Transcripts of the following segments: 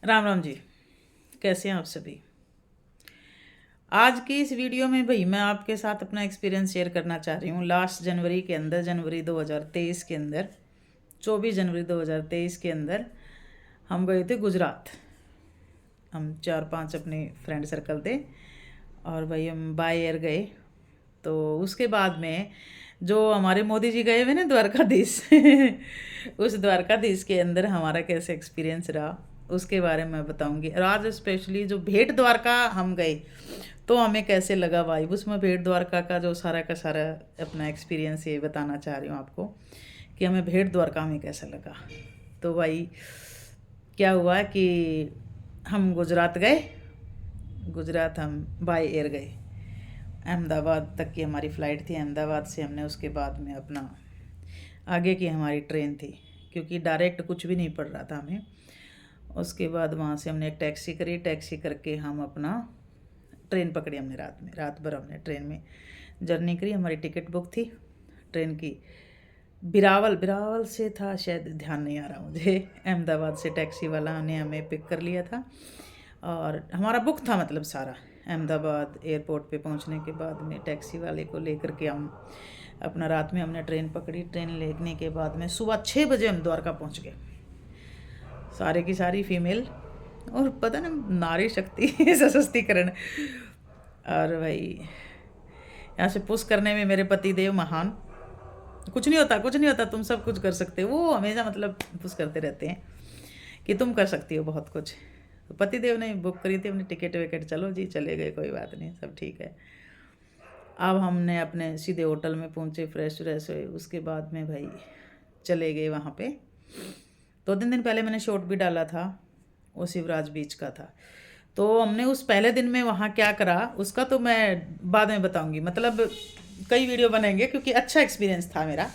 राम राम जी। कैसे हैं आप सभी। आज की इस वीडियो में भाई मैं आपके साथ अपना एक्सपीरियंस शेयर करना चाह रही हूँ। लास्ट जनवरी के अंदर, जनवरी 2023 के अंदर, 24 जनवरी 2023 के अंदर हम गए थे गुजरात। हम 4-5 अपने फ्रेंड सर्कल थे और भाई हम बाय एयर गए। तो उसके बाद में जो हमारे मोदी जी गए हुए ना द्वारकाधीश उस द्वारकाधीश के अंदर हमारा कैसे एक्सपीरियंस रहा उसके बारे में मैं बताऊंगी। और आज स्पेशली जो भेंट द्वारका हम गए तो हमें कैसे लगा वाइब, उसमें भेंट द्वारका का जो सारा का सारा अपना एक्सपीरियंस ये बताना चाह रही हूँ आपको कि हमें भेंट द्वारका में कैसा लगा। तो भाई क्या हुआ कि हम गुजरात गए। गुजरात हम बाय एयर गए। अहमदाबाद तक की हमारी फ़्लाइट थी। अहमदाबाद से हमने उसके बाद में अपना आगे की हमारी ट्रेन थी, क्योंकि डायरेक्ट कुछ भी नहीं पड़ रहा था हमें। उसके बाद वहाँ से हमने एक टैक्सी करी। टैक्सी करके हम अपना ट्रेन पकड़ी। हमने रात भर हमने ट्रेन में जर्नी करी। हमारी टिकट बुक थी ट्रेन की। बिरावल बिरावल से था शायद, ध्यान नहीं आ रहा मुझे। अहमदाबाद से टैक्सी वाला ने हमें पिक कर लिया था और हमारा बुक था, मतलब सारा। अहमदाबाद एयरपोर्ट पे पहुंचने के बाद में टैक्सी वाले को लेकर के हम अपना रात में हमने ट्रेन पकड़ी। ट्रेन लेने के बाद में सुबह 6 बजे हम द्वारका पहुंच गए। सारे की सारी फीमेल, और पता ना, नारी शक्ति सशक्तिकरण। और भाई यहाँ से पुश करने में मेरे पति देव महान। कुछ नहीं होता, कुछ नहीं होता, तुम सब कुछ कर सकते हो। वो हमेशा मतलब पुश करते रहते हैं कि तुम कर सकती हो बहुत कुछ। तो पति देव ने बुक करी थी अपनी टिकट विकेट, चलो जी चले गए, कोई बात नहीं, सब ठीक है। अब हमने अपने सीधे होटल में पहुँचे, फ्रेश व्रेश हुए। उसके बाद में भाई चले गए वहाँ पे। 2-3 दिन पहले मैंने शॉट भी डाला था, वो शिवराज बीच का था। तो हमने उस पहले दिन में वहाँ क्या करा उसका तो मैं बाद में बताऊंगी। मतलब कई वीडियो बनेंगे, क्योंकि अच्छा एक्सपीरियंस था मेरा।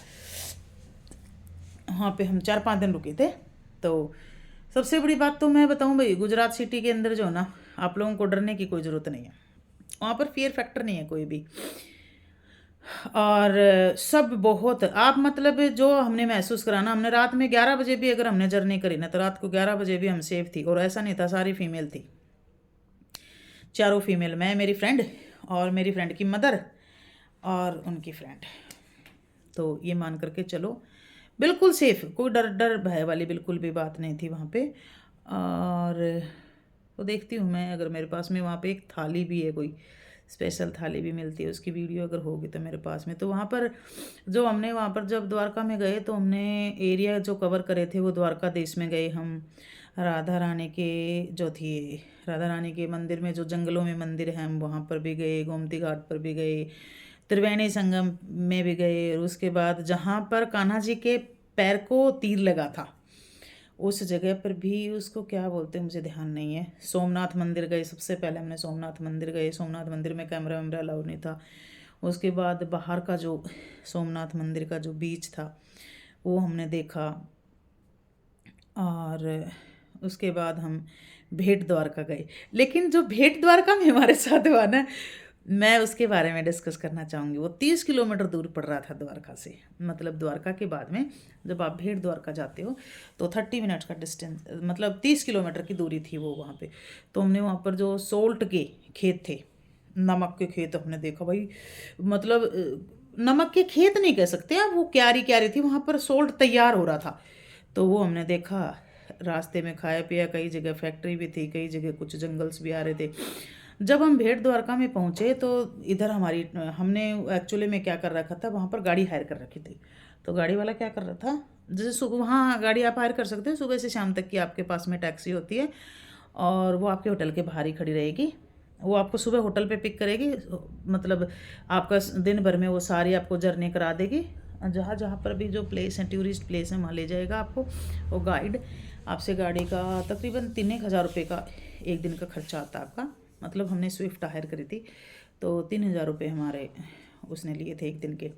वहाँ पे हम 4-5 दिन रुके थे। तो सबसे बड़ी बात तो मैं बताऊँ भाई, गुजरात सिटी के अंदर जो है ना, आप लोगों को डरने की कोई ज़रूरत नहीं है। वहाँ पर फियर फैक्टर नहीं है कोई भी। और सब बहुत, आप मतलब जो हमने महसूस करा ना, हमने रात में 11 बजे भी अगर हमने जर्नी करी ना, तो रात को 11 बजे भी हम सेफ थी। और ऐसा नहीं था, सारी फीमेल थी, चारों फीमेल। मैं, मेरी फ्रेंड और मेरी फ्रेंड की मदर और उनकी फ्रेंड। तो ये मान करके चलो बिल्कुल सेफ, कोई डर डर भय वाली बिल्कुल भी बात नहीं थी वहाँ पे। और तो देखती हूँ मैं, अगर मेरे पास में वहाँ पे एक थाली भी है, कोई स्पेशल थाली भी मिलती है, उसकी वीडियो अगर होगी तो मेरे पास में। तो वहाँ पर जो हमने वहाँ पर जब द्वारका में गए तो हमने एरिया जो कवर करे थे वो द्वारका देश में गए हम। राधा रानी के जो थी, राधा रानी के मंदिर में, जो जंगलों में मंदिर है, हम वहाँ पर भी गए। गोमती घाट पर भी गए, त्रिवेणी संगम में भी गए। और उसके बाद जहाँ पर कान्हा जी के पैर को तीर लगा था, उस जगह पर भी, उसको क्या बोलते हैं मुझे ध्यान नहीं है। सोमनाथ मंदिर गए, सबसे पहले हमने सोमनाथ मंदिर गए। सोमनाथ मंदिर में कैमरा वैमरा अलाउ नहीं था। उसके बाद बाहर का जो सोमनाथ मंदिर का जो बीच था वो हमने देखा। और उसके बाद हम भेंट द्वारका गए। लेकिन जो भेंट द्वारका में हमारे साथ हुआ ना, मैं उसके बारे में डिस्कस करना चाहूँगी। वो 30 किलोमीटर दूर पड़ रहा था द्वारका से। मतलब द्वारका के बाद में जब आप भेंट द्वारका जाते हो तो 30 मिनट्स का डिस्टेंस, मतलब 30 किलोमीटर की दूरी थी वो वहाँ पे। तो हमने वहाँ पर जो सोल्ट के खेत थे, नमक के खेत हमने देखा भाई। मतलब नमक के खेत नहीं कह सकते आप, वो क्यारी क्यारी थी, वहाँ पर सोल्ट तैयार हो रहा था। तो वो हमने देखा। रास्ते में खाया पिया, कई जगह फैक्ट्री भी थी, कई जगह कुछ जंगल्स भी आ रहे थे। जब हम भेंट द्वारका में पहुँचे तो इधर हमारी, हमने एक्चुअली में क्या कर रखा था, वहाँ पर गाड़ी हायर कर रखी थी। तो गाड़ी वाला क्या कर रहा था, जैसे सुबह, वहाँ गाड़ी आप हायर कर सकते हो, सुबह से शाम तक की आपके पास में टैक्सी होती है और वो आपके होटल के बाहर ही खड़ी रहेगी। वो आपको सुबह होटल पे पिक करेगी, मतलब आपका दिन भर में वो सारी आपको जर्नी करा देगी। जहाँ जहाँ पर भी जो प्लेस हैं, टूरिस्ट प्लेस हैं, वहाँ ले जाएगा आपको वो गाइड। आपसे गाड़ी का तकरीबन 3-1 हज़ार रुपये का एक दिन का खर्चा आता है आपका। मतलब हमने स्विफ्ट हायर करी थी तो 3,000 रुपये हमारे उसने लिए थे एक दिन के।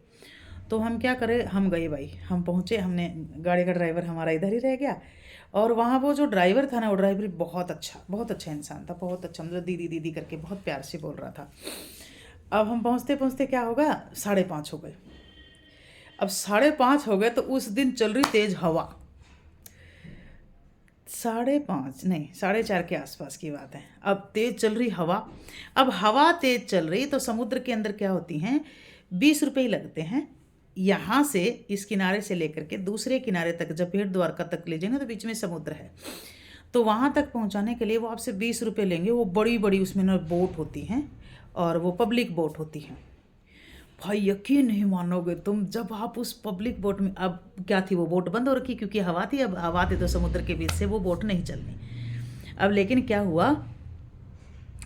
तो हम क्या करें, हम गए भाई, हम पहुँचे। हमने, गाड़ी का ड्राइवर हमारा इधर ही रह गया। और वहाँ वो जो ड्राइवर था ना, वो ड्राइवर बहुत अच्छा इंसान था, बहुत अच्छा, मतलब दीदी दीदी करके बहुत प्यार से बोल रहा था। अब हम पहुँचते पहुँचते क्या होगा, 5:30 हो गए। अब 5:30 हो गए तो उस दिन चल रही तेज़ हवा, 5:30 नहीं 4:30 के आसपास की बात है। अब तेज़ चल रही हवा। अब हवा तेज़ चल रही तो समुद्र के अंदर क्या होती हैं, 20 रुपये ही लगते हैं। यहाँ से इस किनारे से लेकर के दूसरे किनारे तक, जब भेड़ द्वारका तक ले जाएंगे तो बीच में समुद्र है, तो वहाँ तक पहुँचाने के लिए वो आपसे 20 रुपये लेंगे। वो बड़ी बड़ी उसमें ना बोट होती हैं और वो पब्लिक बोट होती हैं। भाई यकीन नहीं मानोगे तुम, जब आप उस पब्लिक बोट में, अब क्या थी वो बोट बंद हो रखी क्योंकि हवा थी। अब हवा थी तो समुद्र के बीच से वो बोट नहीं चलनी। अब लेकिन क्या हुआ,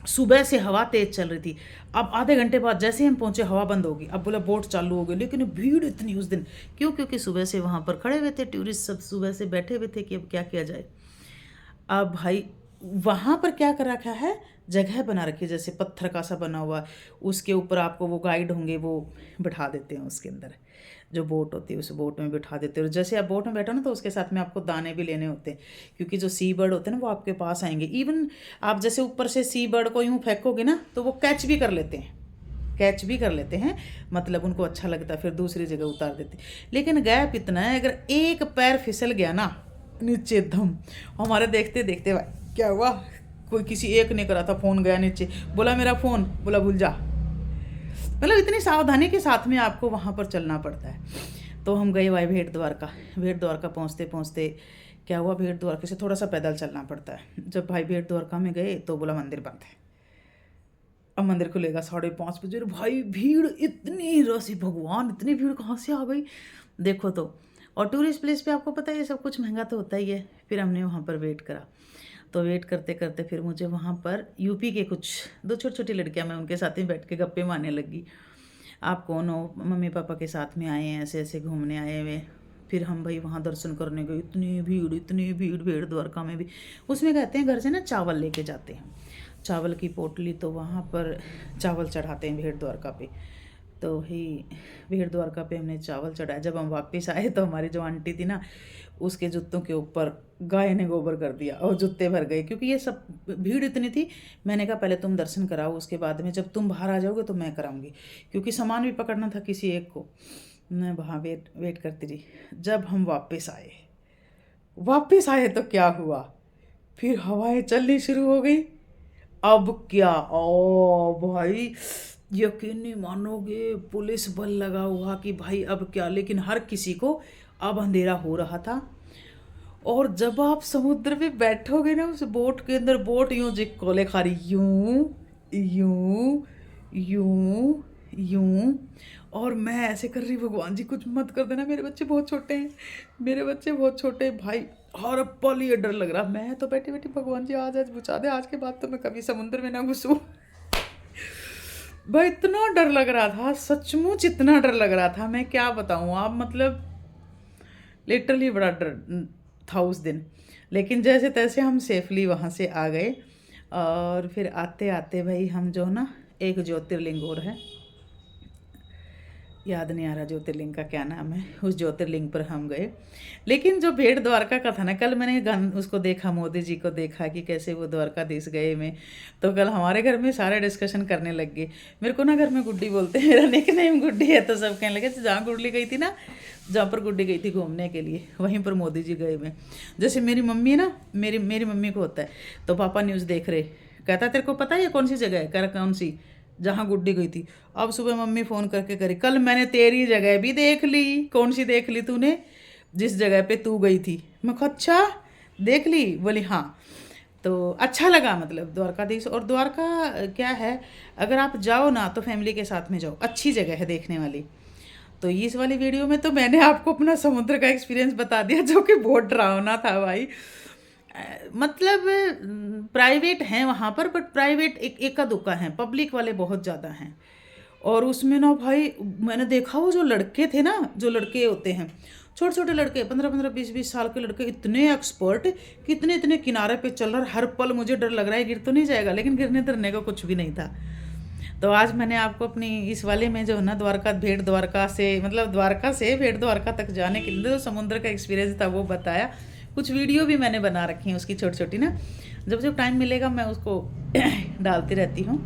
सुबह से हवा तेज चल रही थी। अब आधे घंटे बाद जैसे हम पहुंचे हवा बंद होगी। अब बोला बोट चालू हो गई, लेकिन भीड़ इतनी उस दिन, क्यों? क्योंकि सुबह से वहाँ पर खड़े हुए थे टूरिस्ट, सब सुबह से बैठे हुए थे कि अब क्या किया जाए। अब भाई वहाँ पर क्या कर रखा है, जगह बना रखी है जैसे पत्थर का सा बना हुआ, उसके ऊपर आपको वो गाइड होंगे, वो बिठा देते हैं उसके अंदर, जो बोट होती है उस बोट में बिठा देते हैं। और जैसे आप बोट में बैठो ना तो उसके साथ में आपको दाने भी लेने होते हैं, क्योंकि जो सी बर्ड होते हैं ना वो आपके पास आएंगे। इवन आप जैसे ऊपर से सी बर्ड को यूँ फेंकोगे ना तो वो कैच भी कर लेते हैं, मतलब उनको अच्छा लगता है, फिर दूसरी जगह उतार देते। लेकिन गैप इतना है, अगर एक पैर फिसल गया ना नीचे दम, हमारे देखते देखते भाई क्या हुआ, कोई किसी एक ने करा था फ़ोन, गया नीचे, बोला मेरा फ़ोन, बोला भूल जा। मतलब इतनी सावधानी के साथ में आपको वहाँ पर चलना पड़ता है। तो हम गए भाई भेड़ द्वारका पहुँचते पहुँचते क्या हुआ, भेड़ द्वारका से थोड़ा सा पैदल चलना पड़ता है। जब भाई भेड़ द्वारका में गए तो बोला मंदिर बंद है। अब मंदिर खुलेगा 5:30 बजे। भाई भीड़ इतनी रसी, भगवान इतनी भीड़ कहाँ से आ गई देखो तो। और टूरिस्ट प्लेस पे आपको पता है ये सब कुछ महंगा तो होता ही है। फिर हमने वहाँ पर वेट करा, तो वेट करते करते फिर मुझे वहाँ पर यूपी के कुछ 2 छोटी छोटी लड़कियाँ, मैं उनके साथ ही बैठ के गप्पे मारने लगी। आप कौन हो? मम्मी पापा के साथ में आए हैं, ऐसे ऐसे घूमने आए हुए। फिर हम भाई वहाँ दर्शन करने गए। इतनी भीड़ भेड़ द्वारका में भी। उसमें कहते हैं घर से ना चावल लेके जाते हैं, चावल की पोटली, तो वहाँ पर चावल चढ़ाते हैं भेड़ द्वारका पे। तो भाई भेड़ द्वारका पे हमने चावल चढ़ाया। जब हम वापस आए तो हमारी जो आंटी थी ना, उसके जूतों के ऊपर गाय ने गोबर कर दिया और जूते भर गए, क्योंकि ये सब भीड़ इतनी थी। मैंने कहा पहले तुम दर्शन कराओ, उसके बाद में जब तुम बाहर आ जाओगे तो मैं कराऊंगी, क्योंकि सामान भी पकड़ना था किसी एक को। मैं वहाँ वेट करती रही। जब हम वापस आए तो क्या हुआ, फिर हवाएं चलनी शुरू हो गई। अब क्या, ओ भाई यकीन नहीं मानोगे, पुलिस बल लगा हुआ कि भाई अब क्या। लेकिन हर किसी को अब अंधेरा हो रहा था। और जब आप समुद्र में बैठोगे ना उस बोट के अंदर, बोट यूं जिक्कोले खा रही, यूं यूं यूं यूं, और मैं ऐसे कर रही, भगवान जी कुछ मत कर देना, मेरे बच्चे बहुत छोटे हैं भाई। हर पल ये डर लग रहा। मैं तो बैठी भगवान जी आज बुझा दे, आज के बाद तो मैं कभी समुद्र में ना घुसूं। भाई इतना डर लग रहा था, सचमुच इतना डर लग रहा था, मैं क्या बताऊँ आप, मतलब लिटरली बड़ा डर था उस दिन। लेकिन जैसे तैसे हम सेफली वहाँ से आ गए। और फिर आते आते भाई हम जो ना, एक ज्योतिर्लिंग और है, याद नहीं आ रहा ज्योतिर्लिंग का क्या नाम है, उस ज्योतिर्लिंग पर हम गए। लेकिन जो भेड़ द्वारका का था ना, कल मैंने उसको देखा, मोदी जी को देखा कि कैसे वो द्वारकाधीश गए में। तो कल हमारे घर में सारे डिस्कशन करने लग गए। मेरे को ना घर में गुड्डी बोलते हैं, मेरा निक नेम गुड्डी है। तो सब कहने लगे जहाँ गुड्डी गई थी ना, जहाँ पर गुड्डी गई थी घूमने के लिए, वहीं पर मोदी जी गए में। जैसे मेरी मम्मी है ना, मेरी मम्मी को होता है, तो पापा न्यूज़ देख रहे, कहता तेरे को पता है ये कौन सी जगह है, कह कौन सी, जहाँ गुड्डी गई थी। अब सुबह मम्मी फ़ोन करके करी, कल मैंने तेरी जगह भी देख ली। कौन सी देख ली तूने? जिस जगह पे तू गई थी। मैं कहा अच्छा देख ली? बोली हाँ। तो अच्छा लगा, मतलब द्वारकाधीश। और द्वारका क्या है, अगर आप जाओ ना तो फैमिली के साथ में जाओ, अच्छी जगह है देखने वाली। तो इस वाली वीडियो में तो मैंने आपको अपना समुद्र का एक्सपीरियंस बता दिया, जो कि बहुत डरावना था भाई। मतलब प्राइवेट हैं वहाँ पर, बट प्राइवेट एका दुक्का हैं, पब्लिक वाले बहुत ज़्यादा हैं। और उसमें ना भाई मैंने देखा वो जो लड़के थे ना, जो लड़के होते हैं छोटे छोटे लड़के, 15-15, 20-20 साल के लड़के, इतने एक्सपर्ट, कितने इतने किनारे पे चल रहा। हर पल मुझे डर लग रहा है गिर तो नहीं जाएगा, लेकिन गिरने डरने का कुछ भी नहीं था। तो आज मैंने आपको अपनी इस वाले में जो है ना, भेड़ द्वारका से, मतलब द्वारका से भेड़ द्वारका तक जाने के लिए जो समुद्र का एक्सपीरियंस था वो बताया। कुछ वीडियो भी मैंने बना रखी हैं उसकी छोटी छोटी ना, जब टाइम मिलेगा मैं उसको डालती रहती हूँ।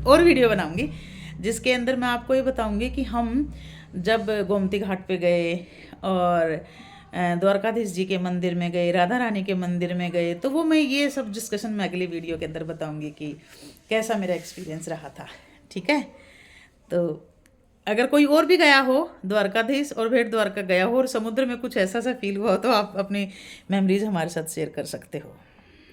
और वीडियो बनाऊंगी जिसके अंदर मैं आपको ये बताऊंगी कि हम जब गोमती घाट पे गए और द्वारकाधीश जी के मंदिर में गए, राधा रानी के मंदिर में गए, तो वो मैं ये सब डिस्कशन मैं अगली वीडियो के अंदर बताऊंगी कि कैसा मेरा एक्सपीरियंस रहा था। ठीक है, तो अगर कोई और भी गया हो द्वारकाधीश और भेट द्वारका गया हो और समुद्र में कुछ ऐसा सा फील हुआ हो तो आप अपनी मेमोरीज हमारे साथ शेयर कर सकते हो।